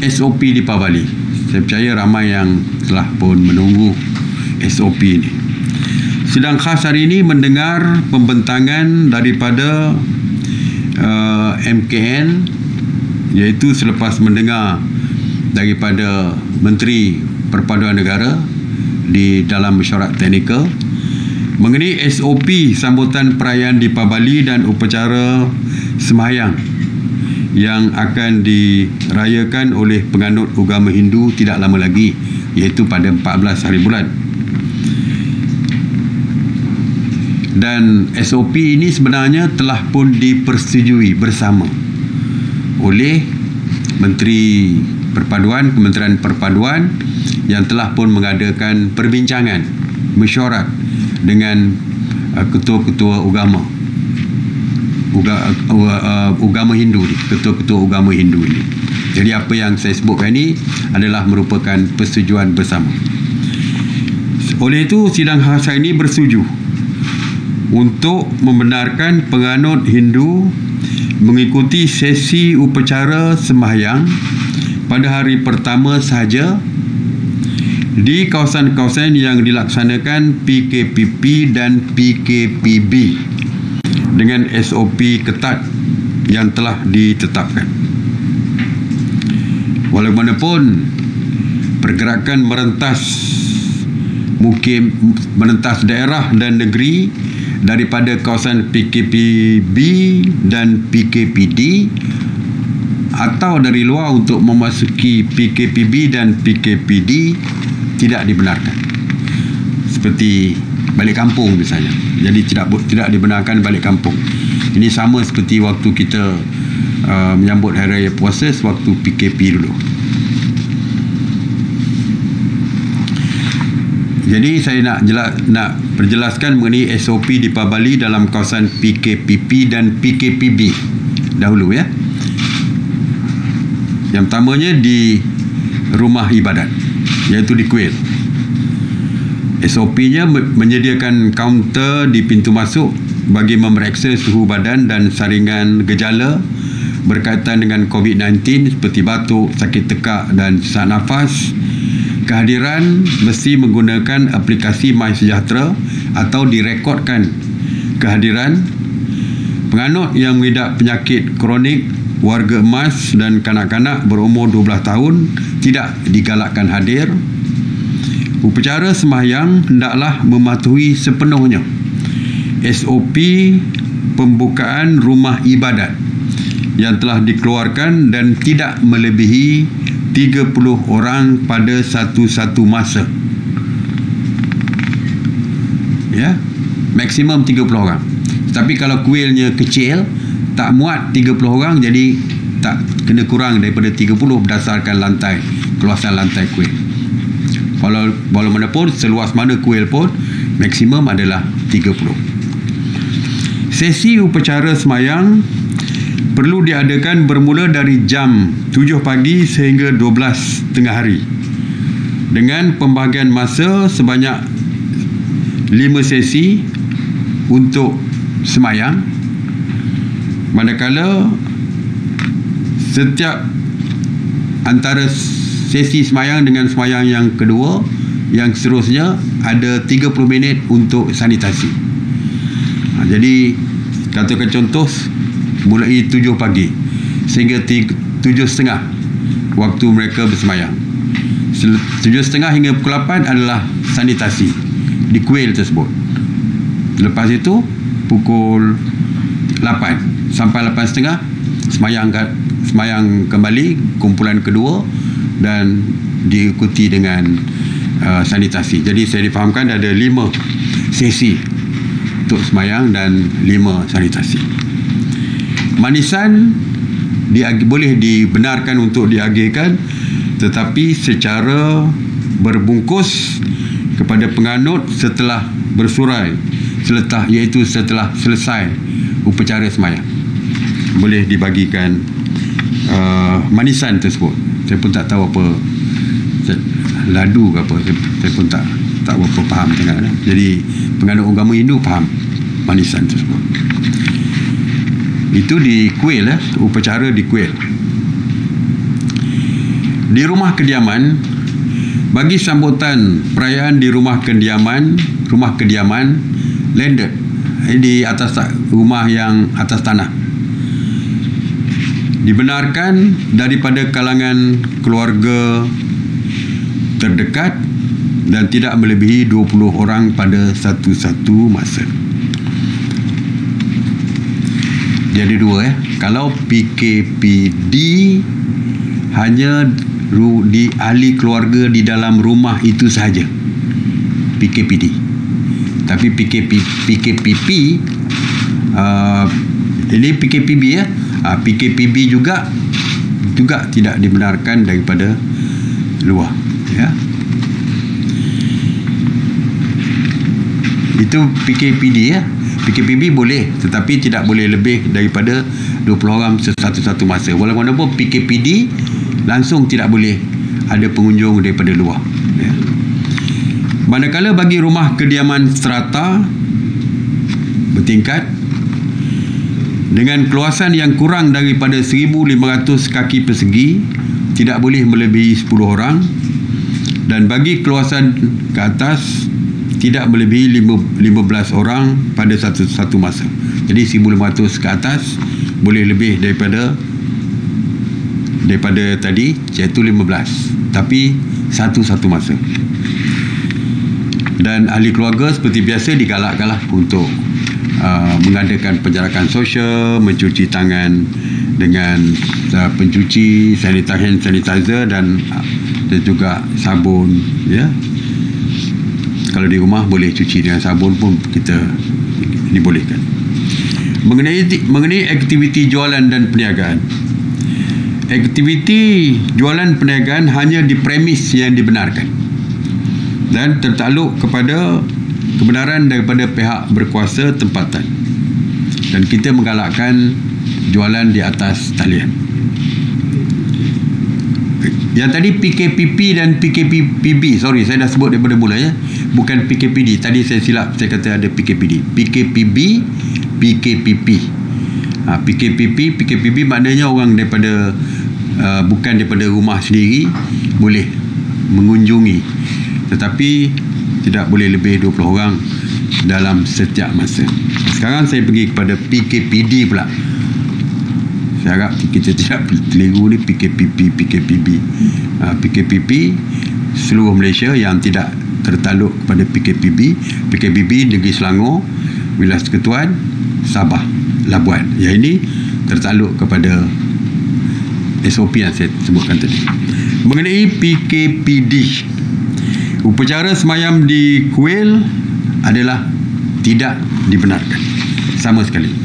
SOP di Pabali. Saya percaya ramai yang telah pun menunggu SOP ini. Sidang khas hari ini mendengar pembentangan daripada MKN, iaitu selepas mendengar daripada Menteri Perpaduan Negara di dalam mesyuarat teknikal mengenai SOP sambutan perayaan di Pabali dan upacara sembahyang yang akan dirayakan oleh penganut agama Hindu tidak lama lagi, iaitu pada 14 hari bulan. Dan SOP ini sebenarnya telah pun dipersetujui bersama oleh Menteri Perpaduan, Kementerian Perpaduan, yang telah pun mengadakan perbincangan mesyuarat dengan ketua-ketua agama Hindu ni, ketua-ketua agama Hindu ini. Jadi apa yang saya sebutkan ini adalah merupakan persetujuan bersama. Oleh itu, sidang khas hari ini bersetuju untuk membenarkan penganut Hindu mengikuti sesi upacara sembahyang pada hari pertama sahaja di kawasan-kawasan yang dilaksanakan PKPP dan PKPB dengan SOP ketat yang telah ditetapkan. Walaupun pergerakan merentas daerah dan negeri daripada kawasan PKPB dan PKPD atau dari luar untuk memasuki PKPB dan PKPD tidak dibenarkan, seperti balik kampung misalnya. Jadi tidak dibenarkan balik kampung. Ini sama seperti waktu kita menyambut hari raya puasa waktu PKP dulu. Jadi saya nak perjelaskan mengenai SOP di Pabali dalam kawasan PKPP dan PKPB dahulu ya. Yang pertamanya di rumah ibadat, iaitu di kuil. SOP-nya menyediakan kaunter di pintu masuk bagi memeriksa suhu badan dan saringan gejala berkaitan dengan COVID-19 seperti batuk, sakit tekak dan sesak nafas. Kehadiran mesti menggunakan aplikasi MySejahtera atau direkodkan kehadiran. Penganut yang mengidap penyakit kronik, warga emas dan kanak-kanak berumur 12 tahun tidak digalakkan hadir. Upacara sembahyang hendaklah mematuhi sepenuhnya SOP pembukaan rumah ibadat yang telah dikeluarkan dan tidak melebihi 30 orang pada satu-satu masa. Ya, maksimum 30 orang. Tapi kalau kuilnya kecil, tak muat 30 orang, jadi tak kena kurang daripada 30 berdasarkan lantai, keluasan lantai kuil. Walaupun seluas mana kuil pun, maksimum adalah 30. Sesi upacara sembahyang perlu diadakan bermula dari jam 7 pagi sehingga 12 tengah hari dengan pembahagian masa sebanyak 5 sesi untuk sembahyang, manakala setiap antara sesi sembahyang dengan sembahyang yang kedua yang seterusnya ada 30 minit untuk sanitasi. Jadi katakan contoh, mulai 7 pagi sehingga 7.30 waktu mereka bersembahyang. 7.30 hingga pukul 8 adalah sanitasi di kuil tersebut. Lepas itu pukul 8 sampai 8.30 sembahyang kembali, kumpulan kedua, dan diikuti dengan sanitasi. Jadi saya difahamkan ada 5 sesi untuk sembahyang dan 5 sanitasi. Manisan boleh dibenarkan untuk diagihkan, tetapi secara berbungkus kepada penganut setelah bersurai, iaitu setelah selesai upacara sembahyang. Boleh dibagikan manisan tersebut. Saya pun tak tahu apa, ladu ke apa, saya pun tak berapa faham sangat. Jadi penganut agama Hindu faham manisan tersebut. Itu di kuil, upacara di kuil. Di rumah kediaman, bagi sambutan perayaan di rumah kediaman landed, di atas rumah yang atas tanah, dibenarkan daripada kalangan keluarga terdekat dan tidak melebihi 20 orang pada satu-satu masa. Jadi dua Kalau PKPD hanya di ahli keluarga di dalam rumah itu sahaja, PKPD. Tapi PKPP ini PKPB PKPB juga tidak dibenarkan daripada luar, Itu PKPD PKPB boleh, tetapi tidak boleh lebih daripada 20 orang satu-satu masa. Walaupun PKPD langsung tidak boleh ada pengunjung daripada luar. Manakala bagi rumah kediaman strata bertingkat dengan keluasan yang kurang daripada 1,500 kaki persegi, tidak boleh melebihi 10 orang, dan bagi keluasan ke atas tidak melebihi 15 orang pada satu masa. Jadi 1,500 ke atas boleh lebih daripada tadi, iaitu 15, tapi satu masa. Dan ahli keluarga seperti biasa digalakkanlah untuk mengadakan penjarakan sosial, mencuci tangan dengan pencuci, hand sanitizer dan juga sabun, Kalau di rumah boleh cuci dengan sabun pun kita dibolehkan. Mengenai aktiviti jualan dan perniagaan. Aktiviti jualan perniagaan hanya di premis yang dibenarkan dan tertakluk kepada kebenaran daripada pihak berkuasa tempatan, dan kita menggalakkan jualan di atas talian. Yang tadi PKPP dan PKPB, sorry, saya dah sebut daripada mula, bukan PKPD. Tadi saya silap, saya kata ada PKPD. PKPB, PKPP. PKPB maknanya orang daripada bukan daripada rumah sendiri boleh mengunjungi, tetapi tidak boleh lebih 20 orang dalam setiap masa. Sekarang saya pergi kepada PKPD pula. Saya harap kita tidak keliru ni. PKPP. PKPP seluruh Malaysia yang tidak tertakluk kepada PKPB Negeri Selangor, Wilayah Persekutuan, Sabah, Labuan. Yang ini tertakluk kepada SOP yang saya sebutkan tadi. Mengenai PKPD, upacara semayam di kuil adalah tidak dibenarkan sama sekali.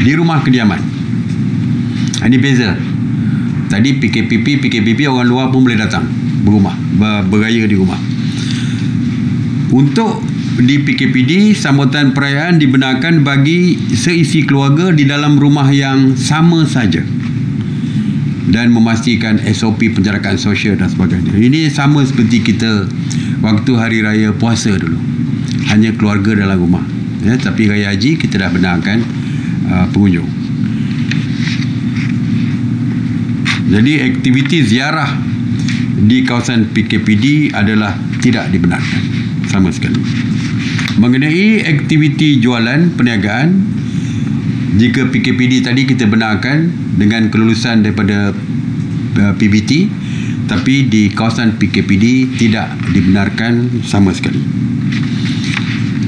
Di rumah kediaman, ini beza. Tadi PKPP orang luar pun boleh datang berumah, beraya di rumah. Untuk di PKPD, sambutan perayaan dibenarkan bagi seisi keluarga di dalam rumah yang sama saja dan memastikan SOP penjarakan sosial dan sebagainya. Ini sama seperti kita waktu hari raya puasa dulu, hanya keluarga dalam rumah, tapi raya haji kita dah benarkan pengunjung. Jadi aktiviti ziarah di kawasan PKPD adalah tidak dibenarkan sama sekali. Mengenai aktiviti jualan perniagaan, jika PKPD tadi kita benarkan dengan kelulusan daripada PBT, tapi di kawasan PKPD tidak dibenarkan sama sekali.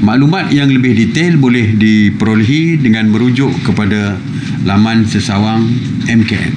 Maklumat yang lebih detail boleh diperolehi dengan merujuk kepada laman sesawang MKN.